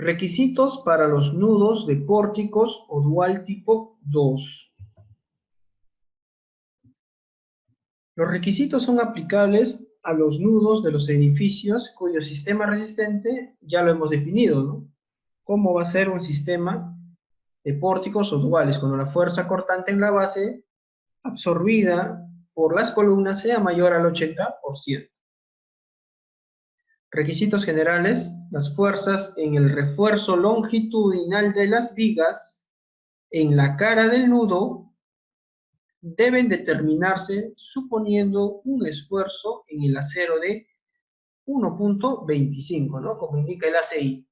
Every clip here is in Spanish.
Requisitos para los nudos de pórticos o dual tipo 2. Los requisitos son aplicables a los nudos de los edificios cuyo sistema resistente ya lo hemos definido, ¿no? ¿Cómo va a ser un sistema de pórticos o duales cuando la fuerza cortante en la base absorbida por las columnas sea mayor al 80%? Requisitos generales: las fuerzas en el refuerzo longitudinal de las vigas en la cara del nudo deben determinarse suponiendo un esfuerzo en el acero de 1.25, ¿no? Como indica el ACI.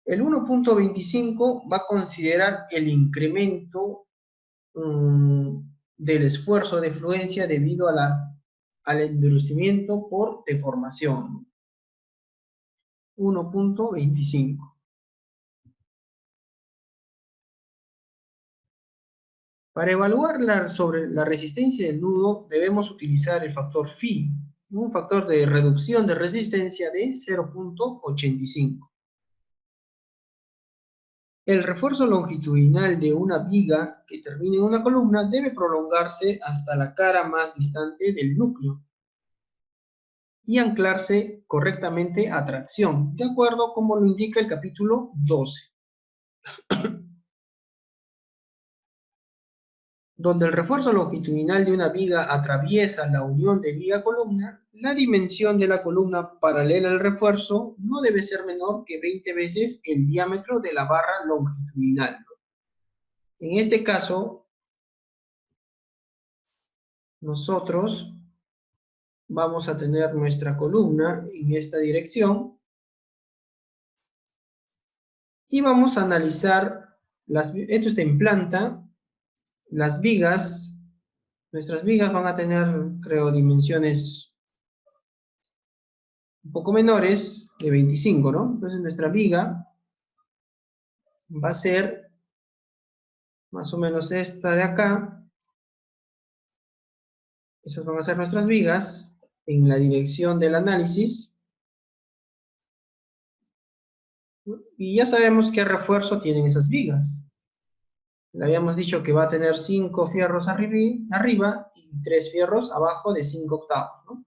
El 1.25 va a considerar el incremento del esfuerzo de fluencia debido al endurecimiento por deformación. 1.25. Para evaluar sobre la resistencia del nudo debemos utilizar el factor phi, un factor de reducción de resistencia de 0.85. El refuerzo longitudinal de una viga que termine en una columna debe prolongarse hasta la cara más distante del núcleo y anclarse correctamente a tracción, de acuerdo como lo indica el capítulo 12. Donde el refuerzo longitudinal de una viga atraviesa la unión de viga-columna, la dimensión de la columna paralela al refuerzo no debe ser menor que 20 veces el diámetro de la barra longitudinal. En este caso, nosotros vamos a tener nuestra columna en esta dirección y vamos a analizar, esto está en planta, las vigas, nuestras vigas van a tener, creo, dimensiones un poco menores, de 25, ¿no? Entonces nuestra viga va a ser más o menos esta de acá. Esas van a ser nuestras vigas en la dirección del análisis. Y ya sabemos qué refuerzo tienen esas vigas. Le habíamos dicho que va a tener 5 fierros arriba y 3 fierros abajo de 5 octavos, ¿no?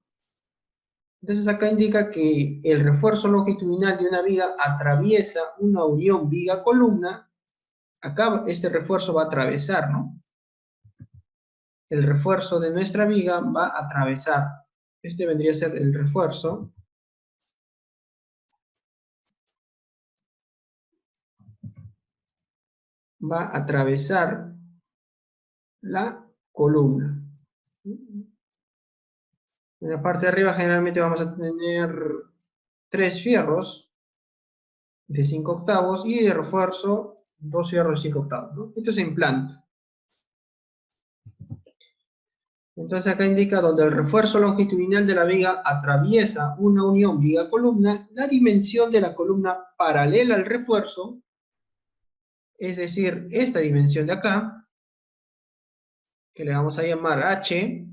Entonces acá indica que el refuerzo longitudinal de una viga atraviesa una unión viga-columna. Acá este refuerzo va a atravesar, ¿no? El refuerzo de nuestra viga va a atravesar. Este vendría a ser el refuerzo. Va a atravesar la columna. En la parte de arriba generalmente vamos a tener 3 fierros de 5 octavos y de refuerzo 2 fierros de 5 octavos, ¿no? Esto es en planta. Entonces acá indica donde el refuerzo longitudinal de la viga atraviesa una unión viga-columna, la dimensión de la columna paralela al refuerzo, es decir, esta dimensión de acá, que le vamos a llamar H,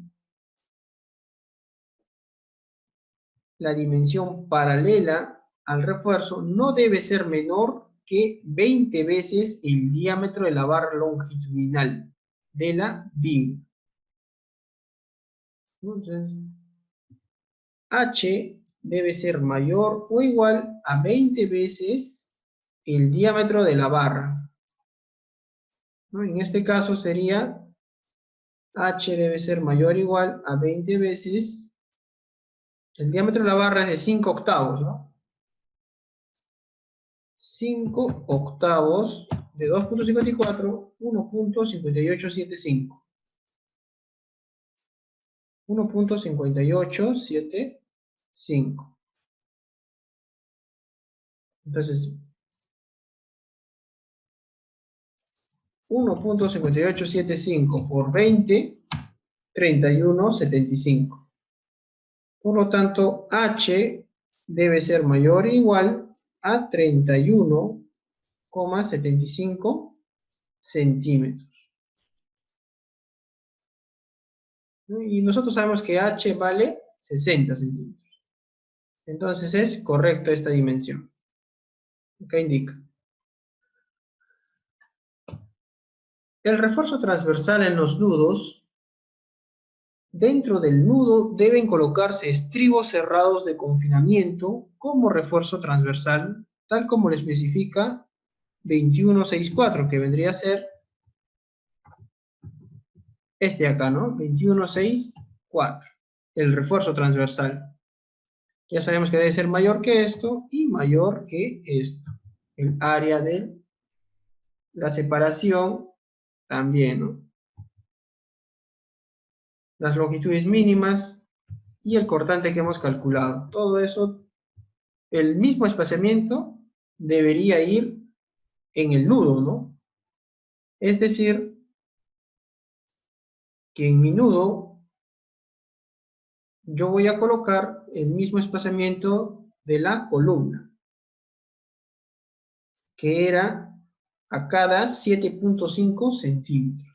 la dimensión paralela al refuerzo no debe ser menor que 20 veces el diámetro de la barra longitudinal de la viga. Entonces, H debe ser mayor o igual a 20 veces el diámetro de la barra, ¿no? En este caso sería H debe ser mayor o igual a 20 veces el diámetro de la barra es de 5 octavos, ¿no? 5 octavos de 2.54, 1.5875. 1.5875. Entonces, 1.5875 por 20, 31.75. Por lo tanto, H debe ser mayor o igual a 31,75 centímetros. Y nosotros sabemos que H vale 60 centímetros. Entonces es correcta esta dimensión. Acá indica. El refuerzo transversal en los nudos. Dentro del nudo deben colocarse estribos cerrados de confinamiento como refuerzo transversal, tal como lo especifica 2164, que vendría a ser este de acá, ¿no? 2164, el refuerzo transversal. Ya sabemos que debe ser mayor que esto y mayor que esto. El área de la separación también, ¿no? Las longitudes mínimas y el cortante que hemos calculado. Todo eso, el mismo espaciamiento debería ir en el nudo, ¿no? Es decir, que en mi nudo yo voy a colocar el mismo espaciamiento de la columna, que era a cada 7.5 centímetros.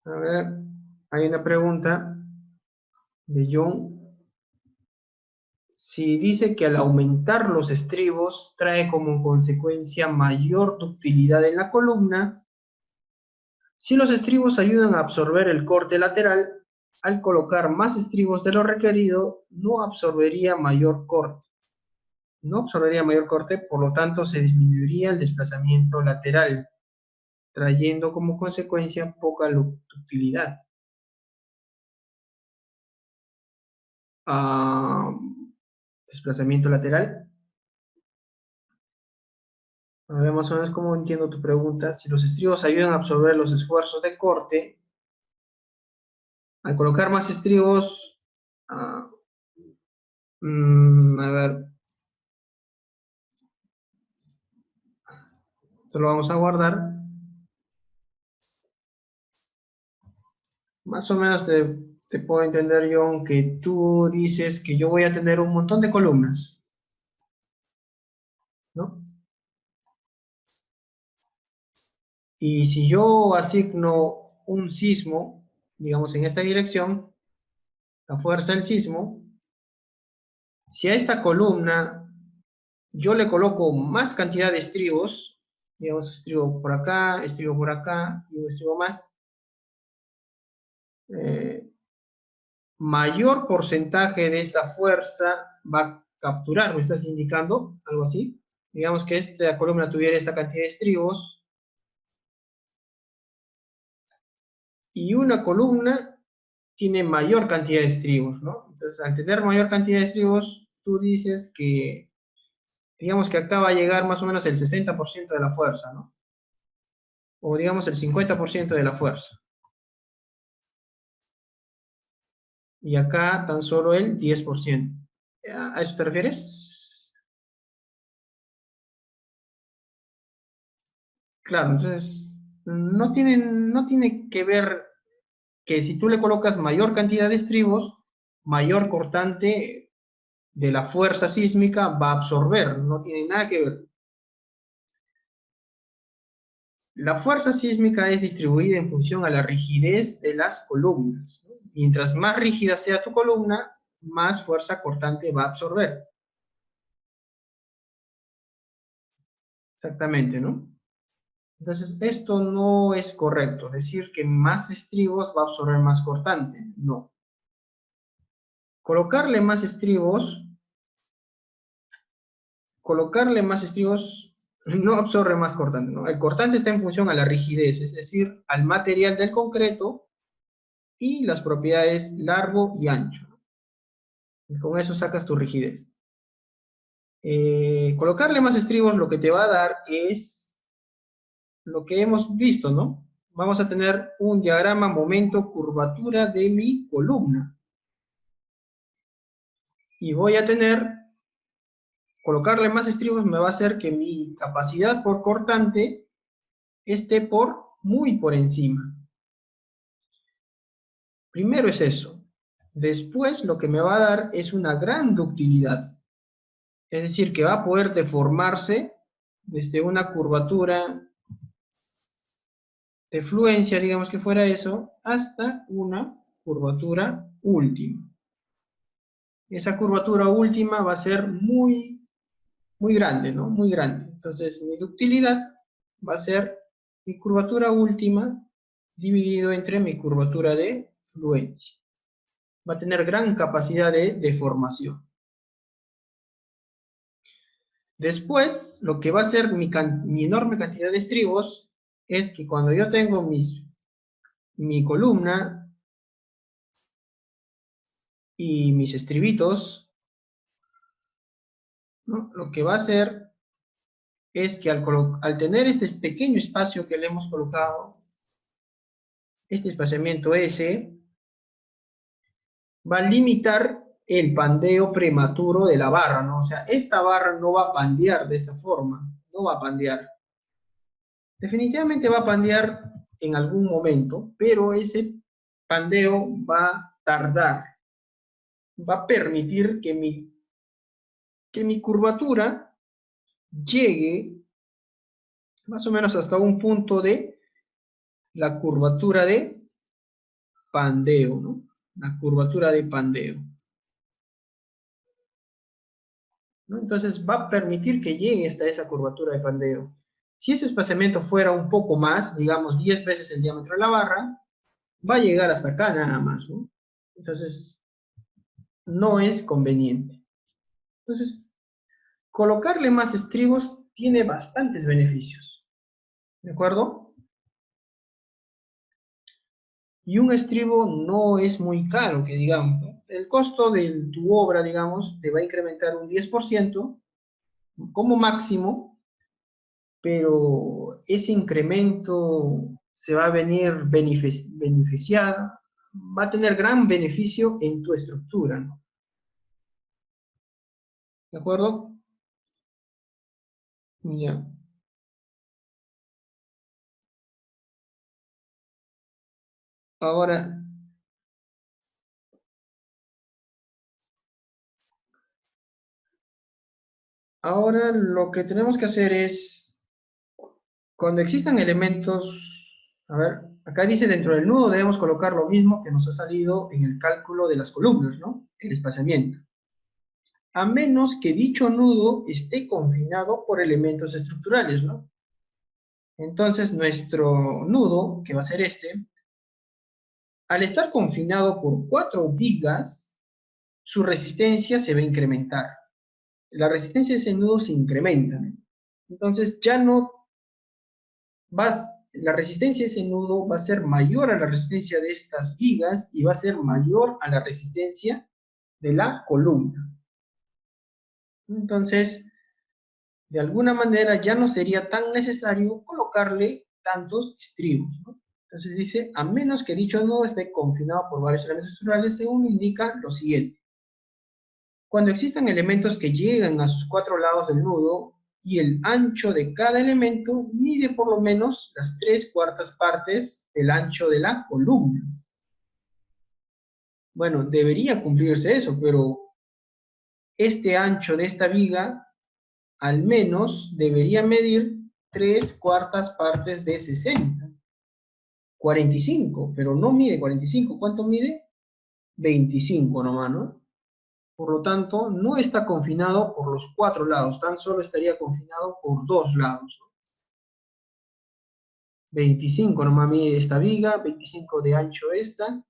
A ver, hay una pregunta de John. Si dice que al aumentar los estribos trae como consecuencia mayor ductilidad en la columna, si los estribos ayudan a absorber el corte lateral, al colocar más estribos de lo requerido, no absorbería mayor corte. No absorbería mayor corte, por lo tanto se disminuiría el desplazamiento lateral, trayendo como consecuencia poca ductilidad. Desplazamiento lateral. A ver, más o menos cómo entiendo tu pregunta. Si los estribos ayudan a absorber los esfuerzos de corte, al colocar más estribos, a ver, esto lo vamos a guardar. Más o menos te puedo entender, John, que tú dices que yo voy a tener un montón de columnas, ¿no? Y si yo asigno un sismo, digamos en esta dirección, la fuerza del sismo, si a esta columna yo le coloco más cantidad de estribos, digamos estribo por acá y un estribo más, mayor porcentaje de esta fuerza va a capturar, ¿me estás indicando? Algo así. Digamos que esta columna tuviera esta cantidad de estribos, y una columna tiene mayor cantidad de estribos, ¿no? Entonces, al tener mayor cantidad de estribos, tú dices que, digamos que acá va a llegar más o menos el 60% de la fuerza, ¿no? O digamos el 50% de la fuerza. Y acá tan solo el 10%. ¿A eso te refieres? Claro, entonces no tiene que ver que si tú le colocas mayor cantidad de estribos, mayor cortante de la fuerza sísmica va a absorber, no tiene nada que ver. La fuerza sísmica es distribuida en función a la rigidez de las columnas, ¿no? Mientras más rígida sea tu columna, más fuerza cortante va a absorber. Exactamente, ¿no? Entonces, esto no es correcto, decir que más estribos va a absorber más cortante, no. Colocarle más estribos no absorbe más cortante, ¿no? El cortante está en función a la rigidez, es decir, al material del concreto y las propiedades largo y ancho, ¿no? Y con eso sacas tu rigidez. Colocarle más estribos lo que te va a dar es lo que hemos visto, ¿no? Vamos a tener un diagrama momento-curvatura de mi columna. Y voy a colocarle más estribos me va a hacer que mi capacidad por cortante esté muy por encima. Primero es eso. Después lo que me va a dar es una gran ductilidad. Es decir, que va a poder deformarse desde una curvatura de fluencia, digamos que fuera eso, hasta una curvatura última. Esa curvatura última va a ser muy grande, ¿no? Muy grande. Entonces, mi ductilidad va a ser mi curvatura última dividido entre mi curvatura de fluencia. Va a tener gran capacidad de deformación. Después, lo que va a ser mi enorme cantidad de estribos es que cuando yo tengo mi columna y mis estribitos, ¿no? Lo que va a hacer es que al tener este pequeño espacio que le hemos colocado, este espaciamiento S, va a limitar el pandeo prematuro de la barra, ¿no? O sea, esta barra no va a pandear de esta forma, no va a pandear. Definitivamente va a pandear en algún momento, pero ese pandeo va a tardar, va a permitir que mi curvatura llegue más o menos hasta un punto de la curvatura de pandeo, ¿no? La curvatura de pandeo, ¿no? Entonces va a permitir que llegue hasta esa curvatura de pandeo. Si ese espaciamiento fuera un poco más, digamos 10 veces el diámetro de la barra, va a llegar hasta acá nada más, ¿no? Entonces, no es conveniente. Entonces, colocarle más estribos tiene bastantes beneficios, ¿de acuerdo? Y un estribo no es muy caro, que digamos, ¿no? El costo de tu obra, digamos, te va a incrementar un 10% como máximo, pero ese incremento se va a venir beneficiada, va a tener gran beneficio en tu estructura, ¿no? ¿De acuerdo? Ya. Ahora, ahora lo que tenemos que hacer es, cuando existan elementos, a ver, acá dice dentro del nudo debemos colocar lo mismo que nos ha salido en el cálculo de las columnas, ¿no? El espaciamiento. A menos que dicho nudo esté confinado por elementos estructurales, ¿no? Entonces, nuestro nudo, que va a ser este, al estar confinado por 4 vigas, su resistencia se va a incrementar. La resistencia de ese nudo se incrementa, ¿no? Entonces, ya no la resistencia de ese nudo va a ser mayor a la resistencia de estas vigas y va a ser mayor a la resistencia de la columna. Entonces, de alguna manera ya no sería tan necesario colocarle tantos estribos, ¿no? Entonces dice, a menos que dicho nudo esté confinado por varios elementos estructurales, según indica lo siguiente. Cuando existan elementos que llegan a sus 4 lados del nudo y el ancho de cada elemento mide por lo menos las 3/4 partes del ancho de la columna. Bueno, debería cumplirse eso, pero este ancho de esta viga al menos debería medir 3/4 partes de 60. 45, pero no mide 45. ¿Cuánto mide? 25 nomás, ¿no? Por lo tanto, no está confinado por los 4 lados, tan solo estaría confinado por 2 lados. 25 nomás mide esta viga, 25 de ancho esta.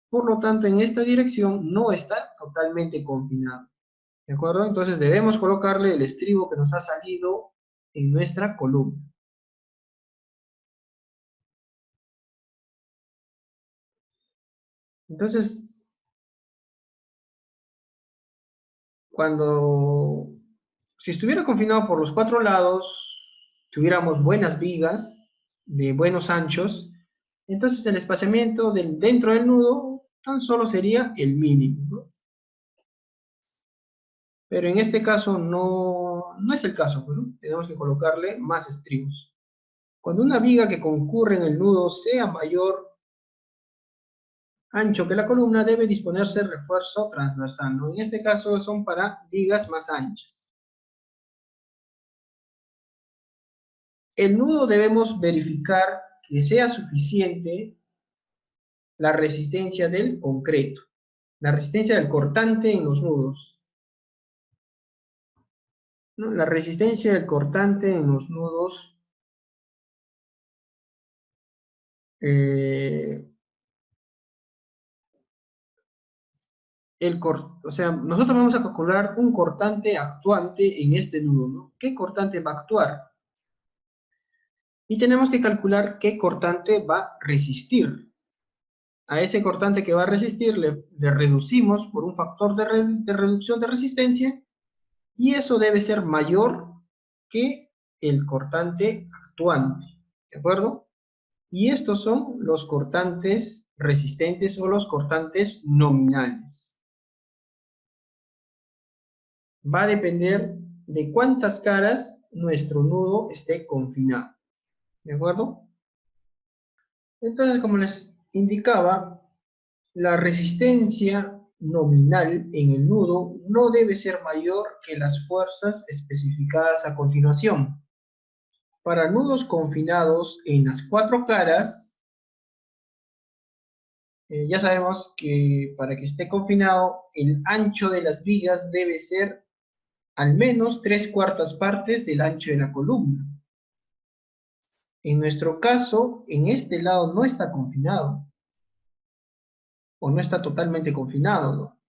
Por lo tanto, en esta dirección no está totalmente confinado. ¿De acuerdo? Entonces debemos colocarle el estribo que nos ha salido en nuestra columna. Entonces, si estuviera confinado por los 4 lados, tuviéramos buenas vigas de buenos anchos, entonces el espaciamiento dentro del nudo tan solo sería el mínimo, ¿no? Pero en este caso no es el caso, ¿no? Tenemos que colocarle más estribos. Cuando una viga que concurre en el nudo sea mayor ancho que la columna, debe disponerse refuerzo transversal, ¿no? En este caso son para vigas más anchas. El nudo debemos verificar que sea suficiente la resistencia del concreto, la resistencia del cortante en los nudos, ¿no? La resistencia del cortante en los nudos o sea, nosotros vamos a calcular un cortante actuante en este nudo, ¿no? ¿Qué cortante va a actuar? Y tenemos que calcular qué cortante va a resistir. A ese cortante que va a resistir le reducimos por un factor de reducción de resistencia, y eso debe ser mayor que el cortante actuante, ¿de acuerdo? Y estos son los cortantes resistentes o los cortantes nominales. Va a depender de cuántas caras nuestro nudo esté confinado, ¿de acuerdo? Entonces, como les indicaba, la resistencia nominal en el nudo no debe ser mayor que las fuerzas especificadas a continuación. Para nudos confinados en las 4 caras, ya sabemos que para que esté confinado, el ancho de las vigas debe ser al menos 3/4 partes del ancho de la columna. En nuestro caso, en este lado no está confinado, o no está totalmente confinado, ¿no?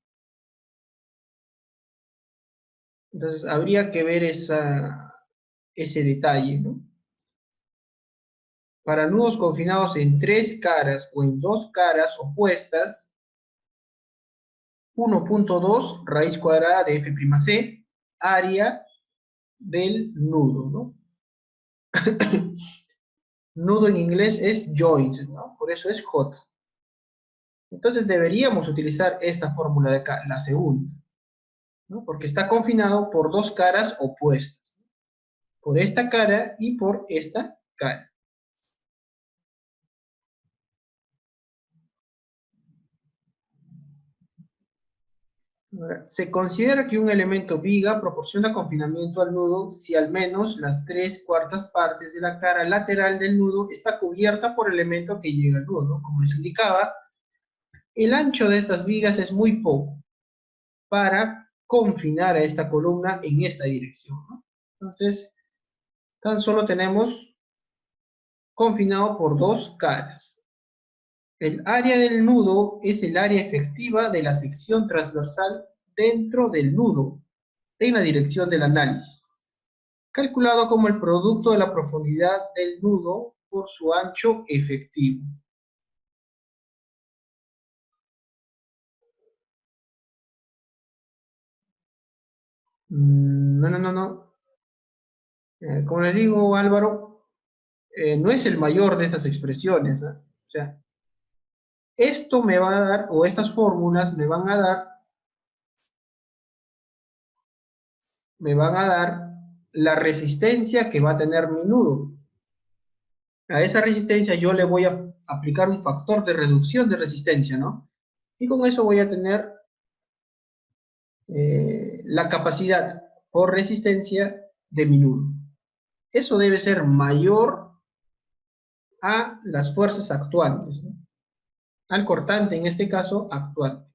Entonces, habría que ver ese detalle, ¿no? Para nudos confinados en 3 caras o en 2 caras opuestas, 1.2 raíz cuadrada de F'C, área del nudo, ¿no? Nudo en inglés es joint, ¿no? Por eso es J. Entonces deberíamos utilizar esta fórmula de acá, la segunda, ¿no? Porque está confinado por 2 caras opuestas, por esta cara y por esta cara. Ahora, se considera que un elemento viga proporciona confinamiento al nudo si al menos las 3/4 partes de la cara lateral del nudo está cubierta por el elemento que llega al nudo, ¿no? Como les indicaba, el ancho de estas vigas es muy poco para confinar a esta columna en esta dirección, ¿no? Entonces, tan solo tenemos confinado por 2 caras. El área del nudo es el área efectiva de la sección transversal dentro del nudo, en la dirección del análisis, calculado como el producto de la profundidad del nudo por su ancho efectivo. No. Como les digo, Álvaro, no es el mayor de estas expresiones, ¿no? O sea, esto me va a dar, o estas fórmulas me van a dar la resistencia que va a tener mi nudo. A esa resistencia yo le voy a aplicar un factor de reducción de resistencia, ¿no? Y con eso voy a tener la capacidad por resistencia de mi nudo. Eso debe ser mayor a las fuerzas actuantes, ¿no? Al cortante, en este caso, actuante.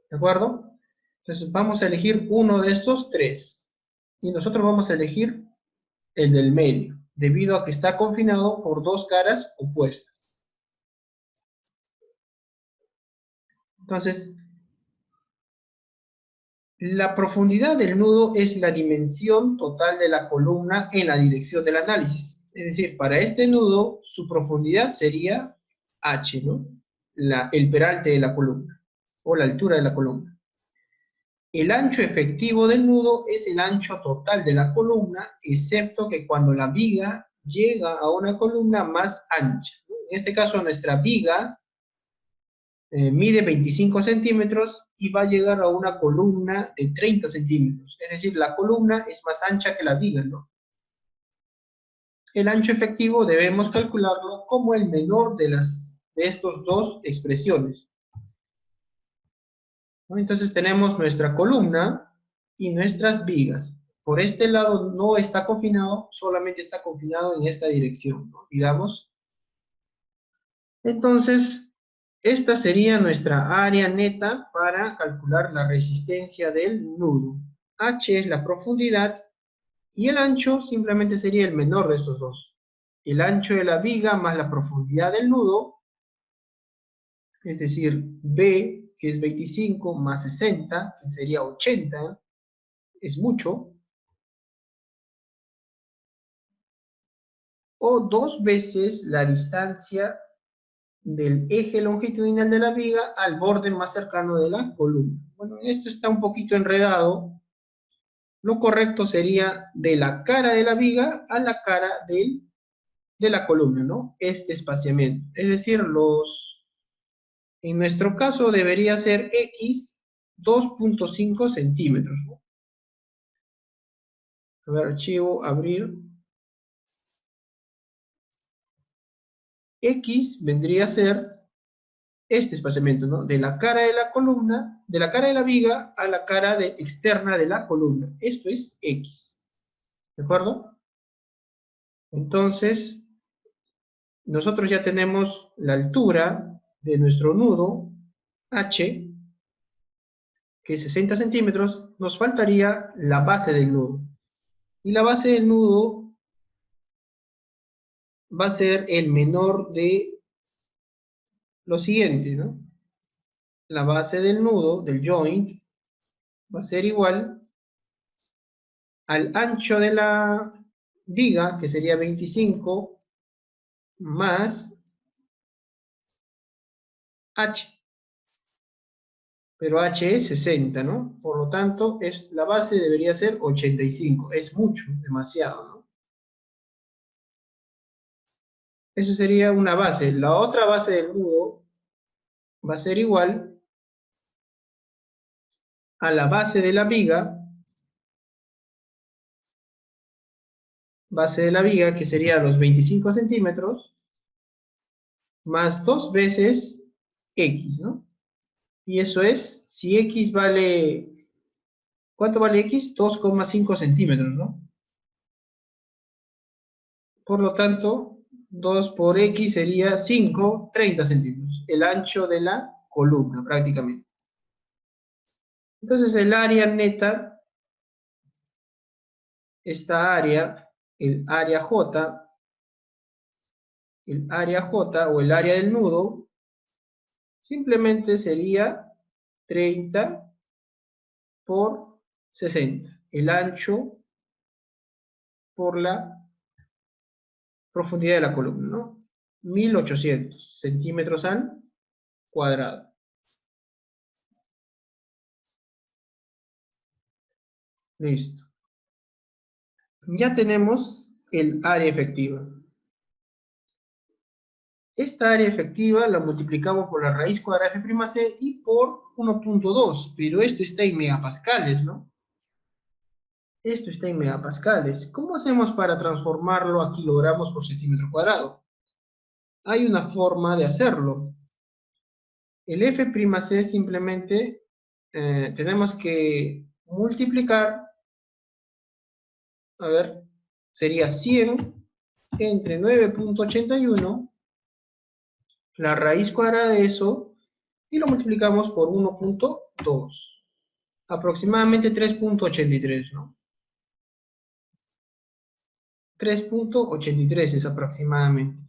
¿De acuerdo? Entonces vamos a elegir uno de estos 3. Y nosotros vamos a elegir el del medio, debido a que está confinado por 2 caras opuestas. Entonces, la profundidad del nudo es la dimensión total de la columna en la dirección del análisis. Es decir, para este nudo, su profundidad sería h, ¿no? El peralte de la columna, o la altura de la columna. El ancho efectivo del nudo es el ancho total de la columna, excepto que cuando la viga llega a una columna más ancha, ¿no? En este caso, nuestra viga mide 25 centímetros y va a llegar a una columna de 30 centímetros. Es decir, la columna es más ancha que la viga, ¿no? El ancho efectivo debemos calcularlo como el menor de las de estas dos expresiones, ¿no? Entonces tenemos nuestra columna y nuestras vigas. Por este lado no está confinado, solamente está confinado en esta dirección, ¿no? Digamos. Entonces, esta sería nuestra área neta para calcular la resistencia del nudo. H es la profundidad y el ancho simplemente sería el menor de estos dos. El ancho de la viga más la profundidad del nudo, es decir, B, que es 25, más 60, que sería 80, es mucho, o dos veces la distancia del eje longitudinal de la viga al borde más cercano de la columna. Bueno, esto está un poquito enredado. Lo correcto sería de la cara de la viga a la cara de la columna, ¿no? Este espaciamiento. Es decir, en nuestro caso debería ser X 2.5 centímetros, ¿no? A ver, archivo, abrir. X vendría a ser este espaciamiento, ¿no? De la cara de la columna, de la cara de la viga a la cara externa de la columna. Esto es X. ¿De acuerdo? Entonces, nosotros ya tenemos la altura de nuestro nudo H, que es 60 centímetros. Nos faltaría la base del nudo. Y la base del nudo va a ser el menor de lo siguiente, ¿no? La base del nudo, del joint, va a ser igual al ancho de la viga, que sería 25, más H. Pero H es 60, ¿no? Por lo tanto, la base debería ser 85. Es mucho, demasiado, ¿no? Esa sería una base. La otra base del nudo va a ser igual a la base de la viga, que sería los 25 centímetros, más dos veces X, ¿no? Y eso es, si X vale, ¿cuánto vale X? 2,5 centímetros, ¿no? Por lo tanto, 2 por X sería 5, 30 centímetros, el ancho de la columna prácticamente. Entonces el área neta, esta área, el área J o el área del nudo, simplemente sería 30 por 60, el ancho por la profundidad de la columna, ¿no? 1800 centímetros al cuadrado. Listo. Ya tenemos el área efectiva. Esta área efectiva la multiplicamos por la raíz cuadrada de F' y por 1.2, pero esto está en megapascales, ¿no? Esto está en megapascales. ¿Cómo hacemos para transformarlo a kilogramos por centímetro cuadrado? Hay una forma de hacerlo. El F' simplemente tenemos que multiplicar, a ver, sería 100 entre 9.81, la raíz cuadrada de eso, y lo multiplicamos por 1.2, aproximadamente 3.83, ¿no? 3.83 es aproximadamente.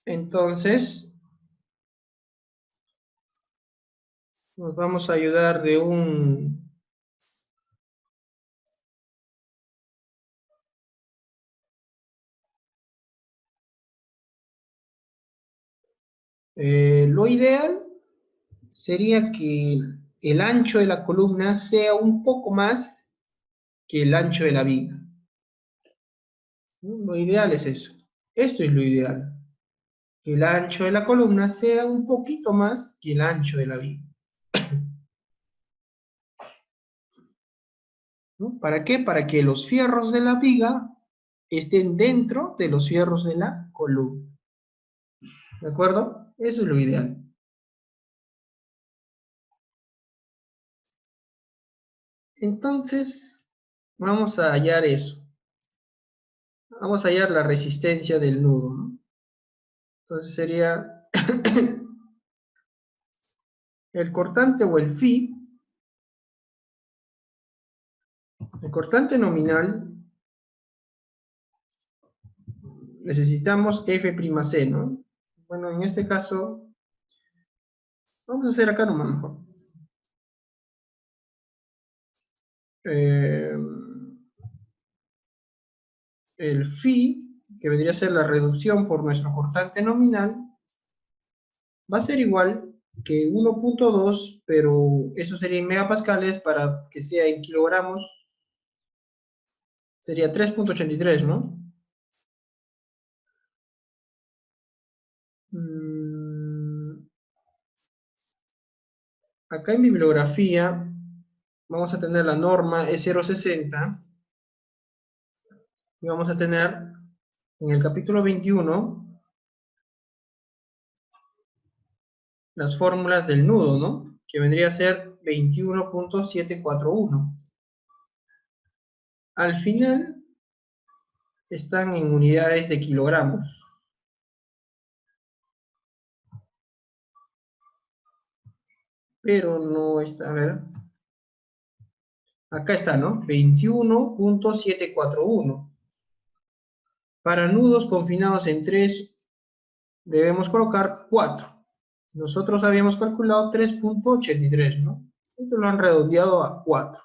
Entonces, nos vamos a ayudar de un... lo ideal sería que el ancho de la columna sea un poco más que el ancho de la viga, ¿no? Lo ideal es eso. Esto es lo ideal. Que el ancho de la columna sea un poquito más que el ancho de la viga, ¿no? ¿Para qué? Para que los fierros de la viga estén dentro de los fierros de la columna. ¿De acuerdo? Eso es lo ideal. Entonces, vamos a hallar eso. Vamos a hallar la resistencia del nudo, ¿no? Entonces sería el cortante o el phi, el cortante nominal, necesitamos F'C, ¿no? Bueno, en este caso, vamos a hacer acá nomás mejor. El phi, que vendría a ser la reducción por nuestro cortante nominal, va a ser igual que 1.2, pero eso sería en megapascales, para que sea en kilogramos, sería 3.83, ¿no? Acá en bibliografía vamos a tener la norma E060 y vamos a tener en el capítulo 21 las fórmulas del nudo, ¿no? Que vendría a ser 21.741. Al final están en unidades de kilogramos. Pero no está, a ver. Acá está, ¿no? 21.741. Para nudos confinados en 3 debemos colocar 4. Nosotros habíamos calculado 3.83, ¿no? Esto lo han redondeado a 4.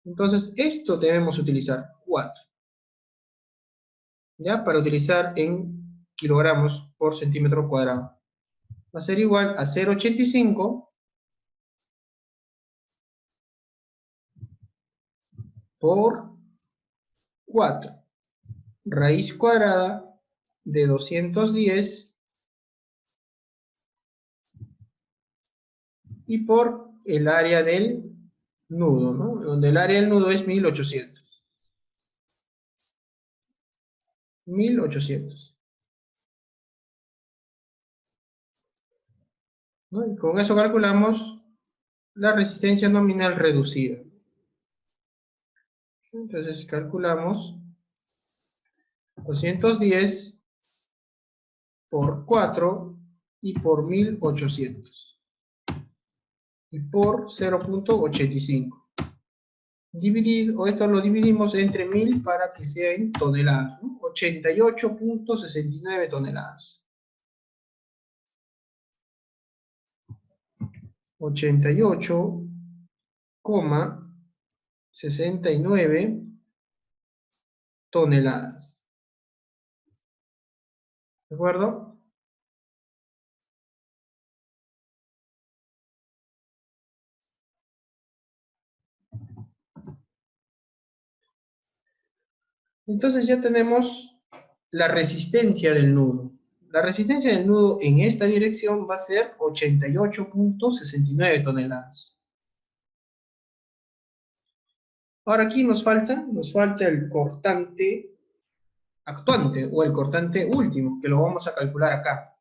Entonces, esto debemos utilizar, 4. ¿Ya? Para utilizar en kilogramos por centímetro cuadrado. Va a ser igual a 0.85 por 4. Raíz cuadrada de 210 y por el área del nudo, ¿no? Donde el área del nudo es 1800. 1800. ¿No? Y con eso calculamos la resistencia nominal reducida. Entonces calculamos 210 por 4 y por 1800. Y por 0.85. Dividido, o esto lo dividimos entre 1000 para que sea en toneladas, ¿no? 88.69 toneladas. 88,69 toneladas. ¿De acuerdo? Entonces ya tenemos la resistencia del nudo. La resistencia del nudo en esta dirección va a ser 88.69 toneladas. Ahora aquí nos falta el cortante actuante o el cortante último, que lo vamos a calcular acá.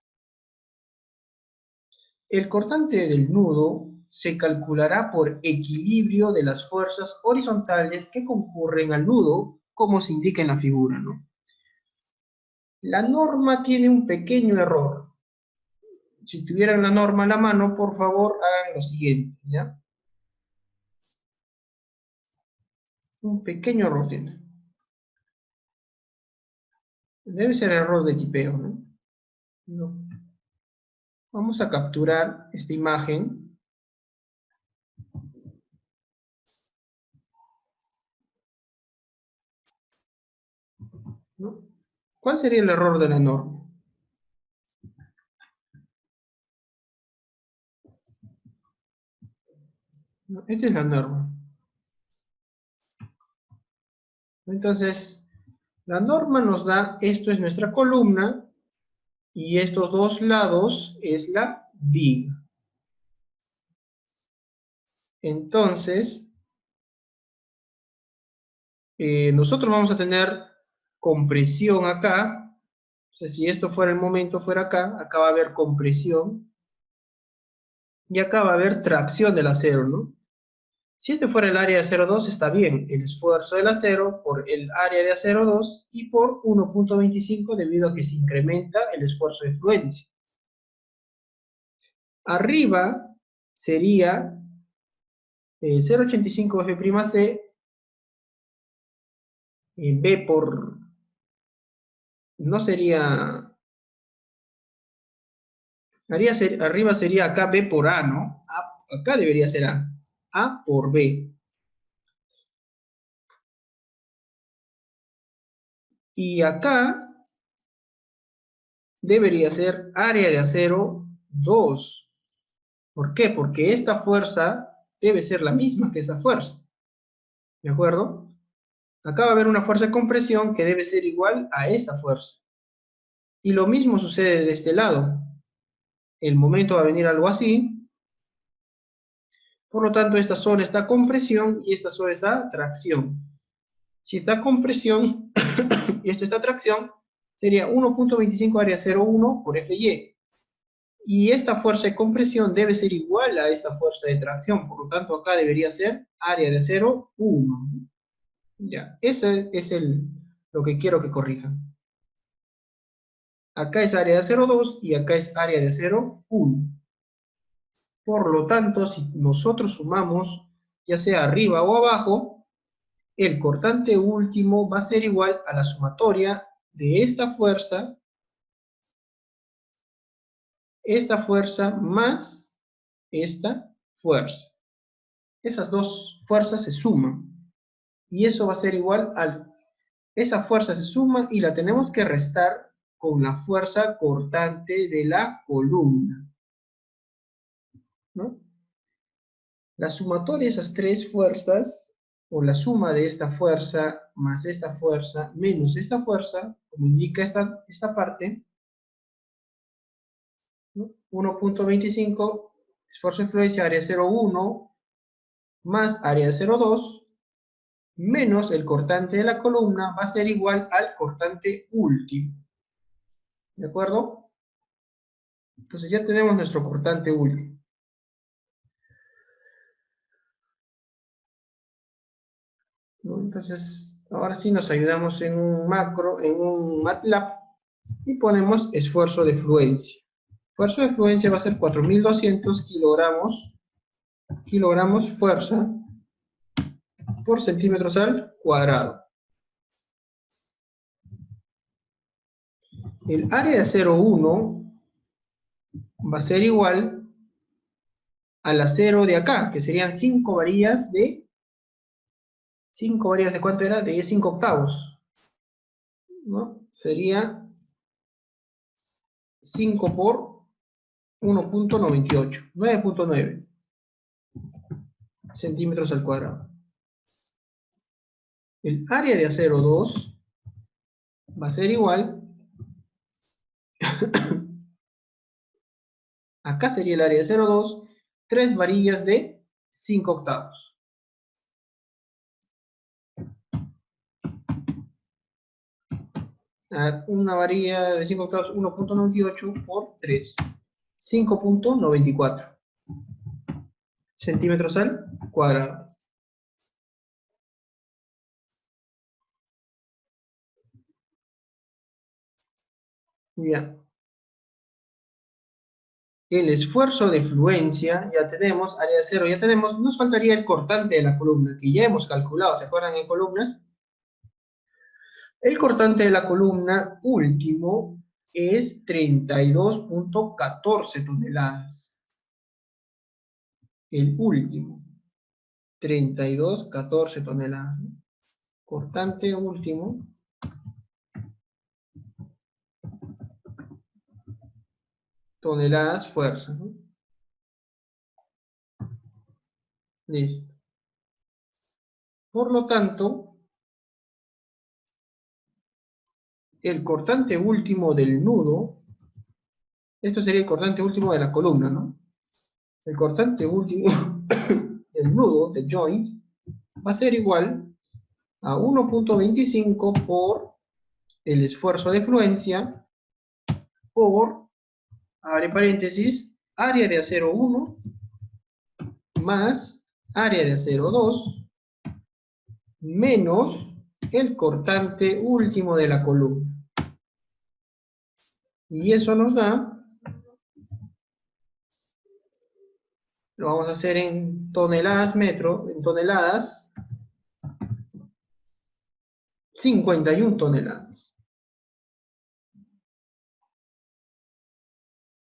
El cortante del nudo se calculará por equilibrio de las fuerzas horizontales que concurren al nudo, como se indica en la figura, ¿no? La norma tiene un pequeño error. Si tuvieran la norma a la mano, por favor, hagan lo siguiente, ¿ya? Un pequeño error tiene. Debe ser error de tipeo, ¿no? No. Vamos a capturar esta imagen. ¿No? ¿Cuál sería el error de la norma? ¿No? Esta es la norma. Entonces, la norma nos da, esto es nuestra columna, y estos dos lados es la viga. Entonces, nosotros vamos a tener compresión acá. O sea, si esto fuera el momento, fuera acá, acá va a haber compresión. Y acá va a haber tracción del acero, ¿no? Si este fuera el área de acero 2, está bien. El esfuerzo del acero por el área de acero 2 y por 1.25 debido a que se incrementa el esfuerzo de fluencia. Arriba sería 0.85 F'C, B por... No sería... Arriba sería acá B por A, ¿no? Acá debería ser A. A por B. Y acá debería ser área de acero 2. ¿Por qué? Porque esta fuerza debe ser la misma que esa fuerza. ¿De acuerdo? Acá va a haber una fuerza de compresión que debe ser igual a esta fuerza. Y lo mismo sucede de este lado. El momento va a venir algo así. Por lo tanto, esta zona está compresión y esta zona está tracción. Si está compresión y esto está tracción, sería 1.25 área 0,1 por Fy. Y esta fuerza de compresión debe ser igual a esta fuerza de tracción. Por lo tanto, acá debería ser área de acero 1. Ya, ese es lo que quiero que corrijan. Acá es área de acero 2 y acá es área de acero 1. Por lo tanto, si nosotros sumamos, ya sea arriba o abajo, el cortante último va a ser igual a la sumatoria de esta fuerza más esta fuerza. Esas dos fuerzas se suman. Y eso va a ser igual a... Esa fuerza se suma y la tenemos que restar con la fuerza cortante de la columna, ¿no? La sumatoria de esas tres fuerzas, o la suma de esta fuerza más esta fuerza menos esta fuerza, como indica esta parte, ¿no? 1.25, esfuerzo de influencia, área 0,1, más área 0,2, menos el cortante de la columna, va a ser igual al cortante último. ¿De acuerdo? Entonces ya tenemos nuestro cortante último. ¿No? Entonces, ahora sí nos ayudamos en un macro, en un MATLAB, y ponemos esfuerzo de fluencia. Esfuerzo de fluencia va a ser 4.200 kilogramos fuerza por centímetros al cuadrado. El área de 0,1 va a ser igual a la 0 de acá, que serían 5 varillas de... ¿5 varillas de cuánto era? De 5 octavos. ¿No? Sería 5 por 1.98, 9.9 centímetros al cuadrado. El área de acero 2 va a ser igual, acá sería el área de 0,2, 3 varillas de 5 octavos. Una varilla de 5 octavos, 1.98 por 3, 5.94 centímetros al cuadrado. Ya. El esfuerzo de fluencia, ya tenemos, área de cero, ya tenemos, nos faltaría el cortante de la columna, que ya hemos calculado, ¿se acuerdan en columnas? El cortante de la columna último es 32.14 toneladas. El último, 32.14 toneladas. Cortante último, toneladas fuerza, ¿no? Listo. Por lo tanto, el cortante último del nudo, esto sería el cortante último de la columna, ¿no? El cortante último del nudo, del joint, va a ser igual a 1.25 por el esfuerzo de fluencia por, abre paréntesis, área de acero 1 más área de acero 2 menos el cortante último de la columna. Y eso nos da, lo vamos a hacer en toneladas metro, en toneladas, 51 toneladas.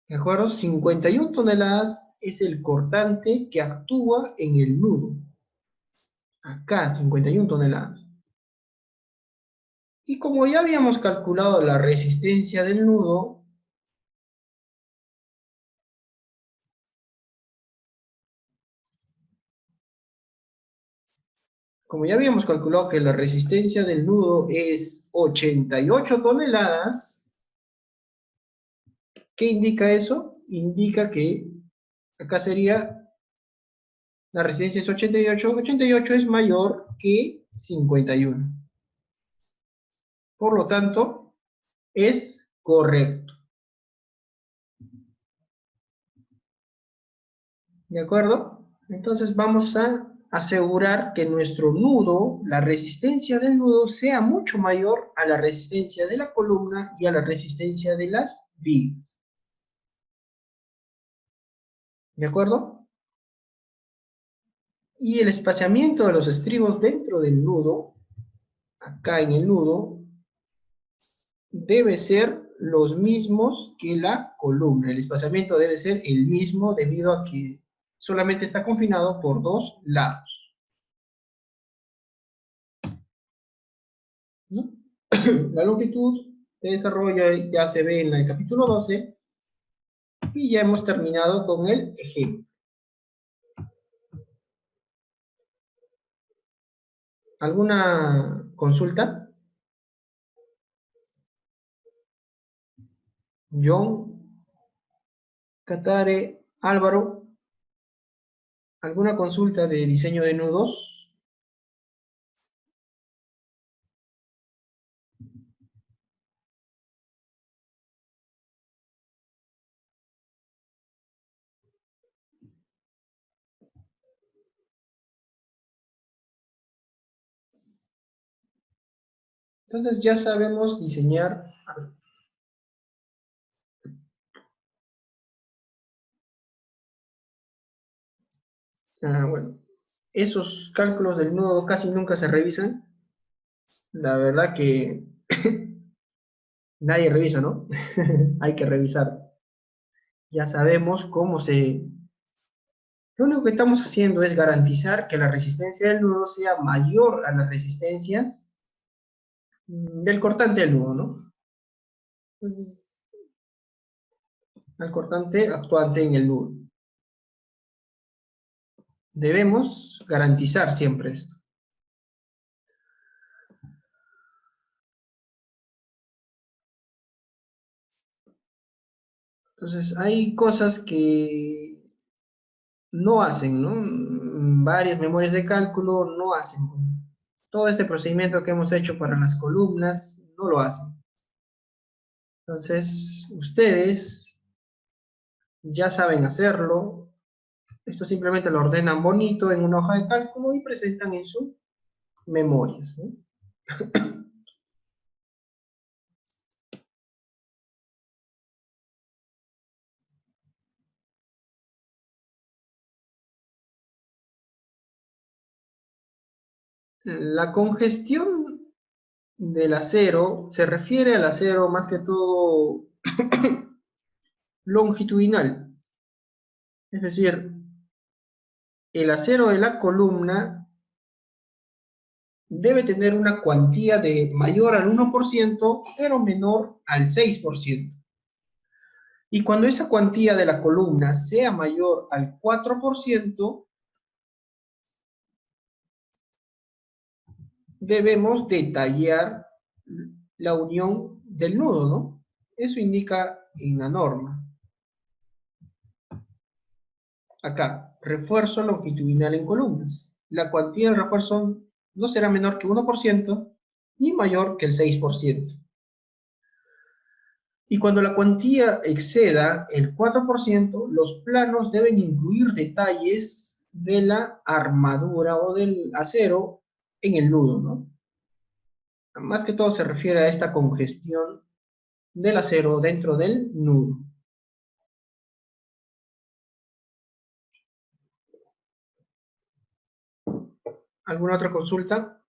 ¿De acuerdo? 51 toneladas es el cortante que actúa en el nudo. Acá, 51 toneladas. Y como ya habíamos calculado la resistencia del nudo, como ya habíamos calculado que la resistencia del nudo es 88 toneladas, ¿qué indica eso? Indica que acá sería, la resistencia es 88, 88 es mayor que 51. Por lo tanto, es correcto. ¿De acuerdo? Entonces vamos a asegurar que nuestro nudo, la resistencia del nudo, sea mucho mayor a la resistencia de la columna y a la resistencia de las vigas. ¿De acuerdo? Y el espaciamiento de los estribos dentro del nudo, acá en el nudo, debe ser los mismos que la columna. El espaciamiento debe ser el mismo debido a que solamente está confinado por dos lados. ¿No? La longitud de desarrollo ya se ve en el capítulo 12 y ya hemos terminado con el ejemplo. ¿Alguna consulta? John, Katare, Álvaro, ¿alguna consulta de diseño de nudos? Entonces ya sabemos diseñar. Bueno, esos cálculos del nudo casi nunca se revisan. La verdad que nadie revisa, ¿no? Hay que revisar. Ya sabemos cómo se... Lo único que estamos haciendo es garantizar que la resistencia del nudo sea mayor a las resistencias del cortante del nudo, ¿no? Entonces, al cortante actuante en el nudo. Debemos garantizar siempre esto. Entonces, hay cosas que no hacen, ¿no? Varias memorias de cálculo no hacen. Todo este procedimiento que hemos hecho para las columnas no lo hacen. Entonces, ustedes ya saben hacerlo. Esto simplemente lo ordenan bonito en una hoja de cálculo y presentan en sus memorias, ¿no? La congestión del acero se refiere al acero más que todo longitudinal. Es decir, el acero de la columna debe tener una cuantía de mayor al 1%, pero menor al 6%. Y cuando esa cuantía de la columna sea mayor al 4%, debemos detallar la unión del nudo, ¿no? Eso indica en la norma. Acá, refuerzo longitudinal en columnas. La cuantía de refuerzo no será menor que 1% ni mayor que el 6%. Y cuando la cuantía exceda el 4%, los planos deben incluir detalles de la armadura o del acero en el nudo, ¿no? Más que todo se refiere a esta congestión del acero dentro del nudo. ¿Alguna otra consulta?